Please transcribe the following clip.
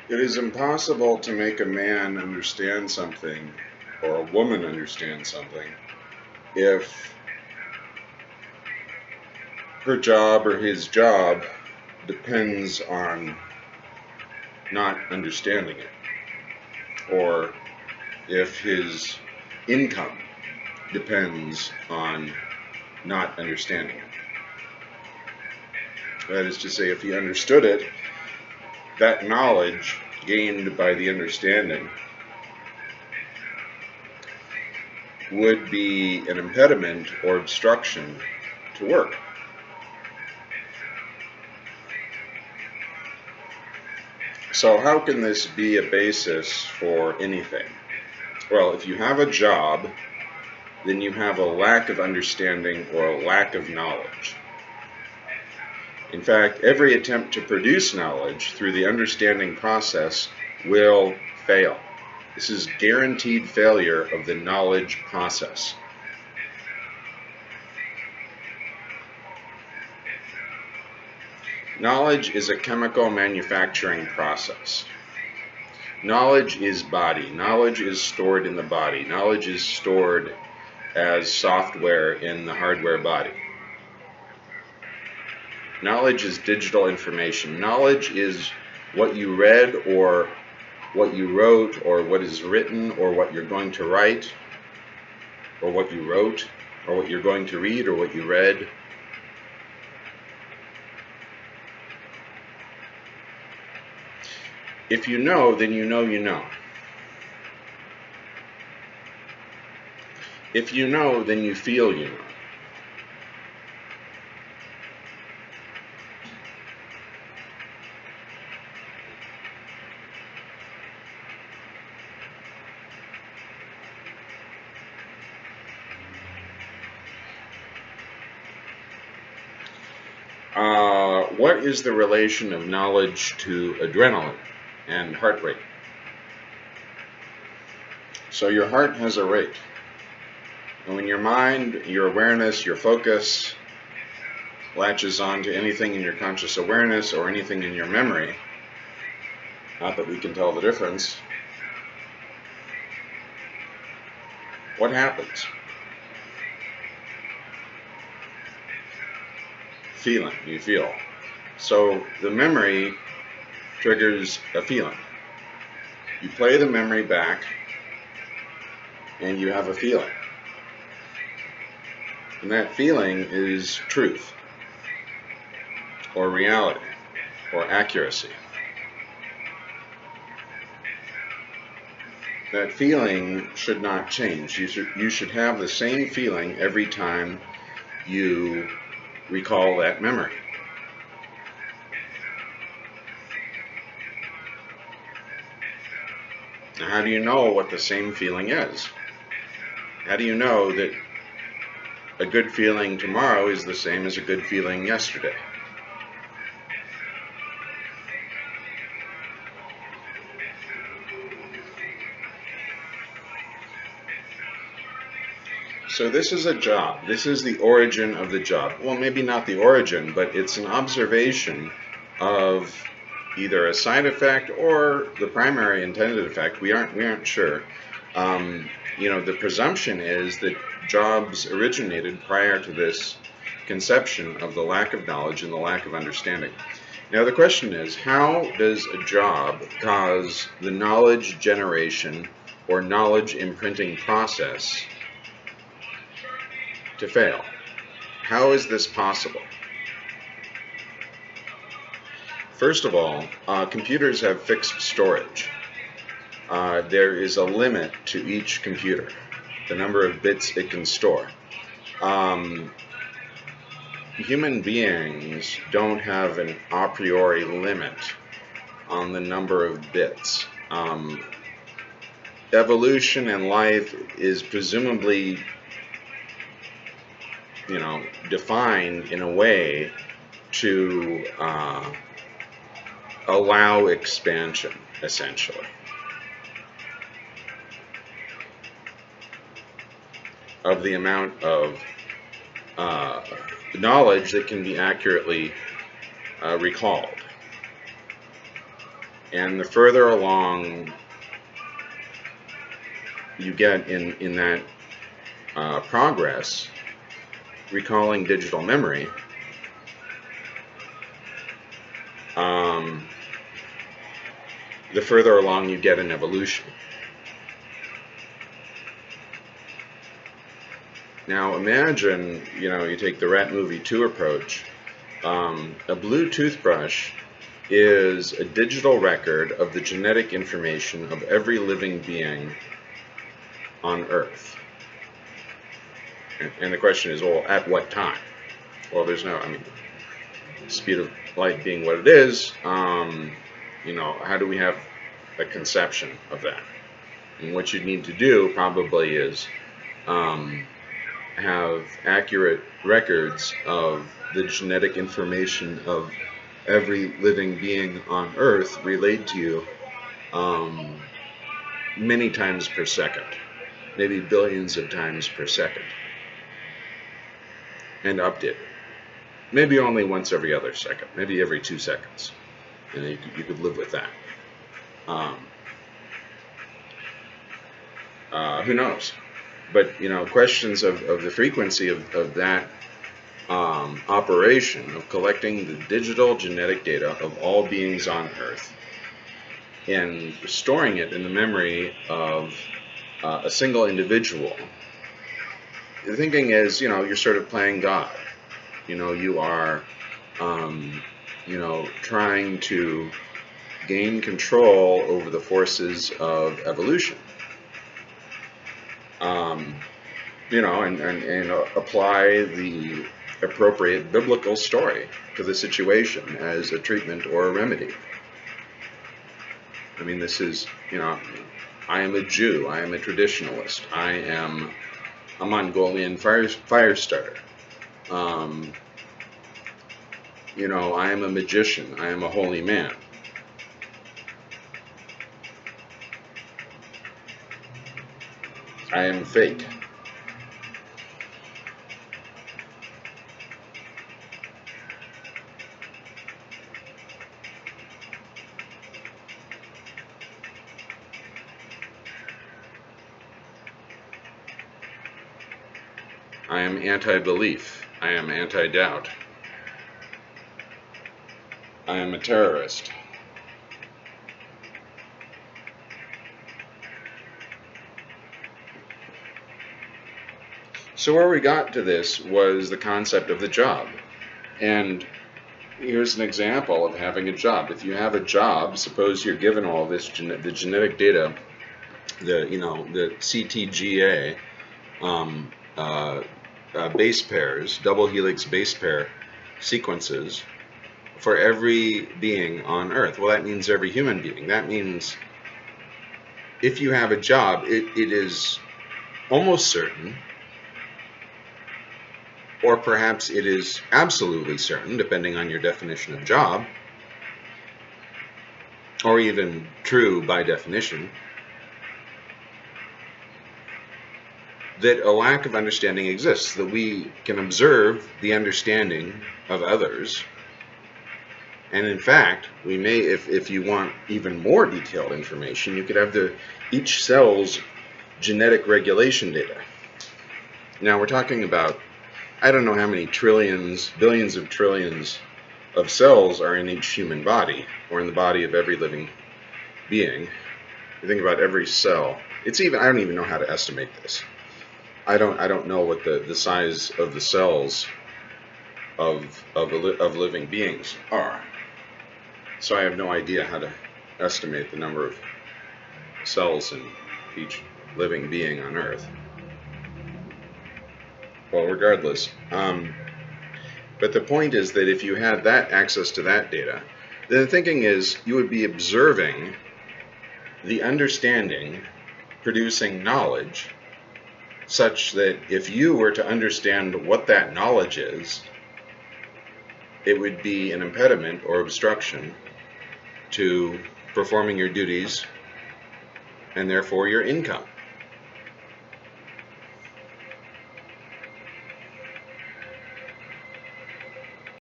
It is impossible to make a man understand something or a woman understand something if her job or his job depends on not understanding it, or if his income depends on not understanding it. That is to say, if he understood it, that knowledge gained by the understanding would be an impediment or obstruction to work. So how can this be a basis for anything? Well, if you have a job, then you have a lack of understanding or a lack of knowledge. In fact, every attempt to produce knowledge through the understanding process will fail. This is guaranteed failure of the knowledge process. Knowledge is a chemical manufacturing process. Knowledge is body. Knowledge is stored in the body. Knowledge is stored as software in the hardware body. Knowledge is digital information. Knowledge is what you read or what you wrote or what is written or what you're going to write or what you wrote or what you're going to read or what you read. If you know, then you know you know. If you know, then you feel you know. What is the relation of knowledge to adrenaline and heart rate? So your heart has a rate. And when your mind, your awareness, your focus latches on to anything in your conscious awareness or anything in your memory, not that we can tell the difference, what happens? Feeling, you feel. So the memory triggers a feeling. You play the memory back and you have a feeling. And that feeling is truth, or reality, or accuracy. That feeling should not change. You should have the same feeling every time you recall that memory. Now, how do you know what the same feeling is? How do you know that a good feeling tomorrow is the same as a good feeling yesterday? So this is a job. This is the origin of the job. Well, maybe not the origin, but it's an observation of either a side effect or the primary intended effect. We aren't sure. The presumption is that jobs originated prior to this conception of the lack of knowledge and the lack of understanding. Now the question is, how does a job cause the knowledge generation or knowledge imprinting process to fail? How is this possible? First of all, computers have fixed storage. There is a limit to each computer, the number of bits it can store. Human beings don't have an a priori limit on the number of bits. Evolution and life is presumably, defined in a way to allow expansion, essentially, of the amount of knowledge that can be accurately recalled. And the further along you get in that progress, recalling digital memory, the further along you get in evolution. Now imagine, you take the Rat Movie 2 approach. A blue toothbrush is a digital record of the genetic information of every living being on Earth. And the question is, well, at what time? Well, there's no, speed of light being what it is, how do we have a conception of that? And what you need to do probably is have accurate records of the genetic information of every living being on Earth relayed to you many times per second, maybe billions of times per second, and updated. Maybe only once every other second, maybe every 2 seconds, and you could live with that. Who knows? But questions of the frequency of that operation of collecting the digital genetic data of all beings on Earth and storing it in the memory of a single individual. The thinking is, you're sort of playing God. You are, trying to gain control over the forces of evolution. And apply the appropriate biblical story to the situation as a treatment or a remedy. This is, I am a Jew, I am a traditionalist, I am a Mongolian fire starter. I am a magician, I am a holy man. I am fake. I am anti-belief. I am anti-doubt. I am a terrorist. So where we got to this was the concept of the job. And here's an example of having a job. If you have a job, suppose you're given all this the genetic data, the CTGA, base pairs, double helix base pair sequences for every being on Earth. Well, that means every human being. That means if you have a job, it is almost certain, or perhaps it is absolutely certain, depending on your definition of job, or even true by definition, that a lack of understanding exists, that we can observe the understanding of others. And in fact, we may, if you want even more detailed information, you could have each cell's genetic regulation data. Now we're talking about, I don't know how many trillions, billions of trillions of cells are in each human body, or in the body of every living being. You think about every cell. I don't even know how to estimate this. I don't know what the size of the cells of living beings are. So I have no idea how to estimate the number of cells in each living being on Earth. Well, regardless, but the point is that if you had that access to that data, then the thinking is you would be observing the understanding producing knowledge, such that if you were to understand what that knowledge is, it would be an impediment or obstruction to performing your duties and therefore your income.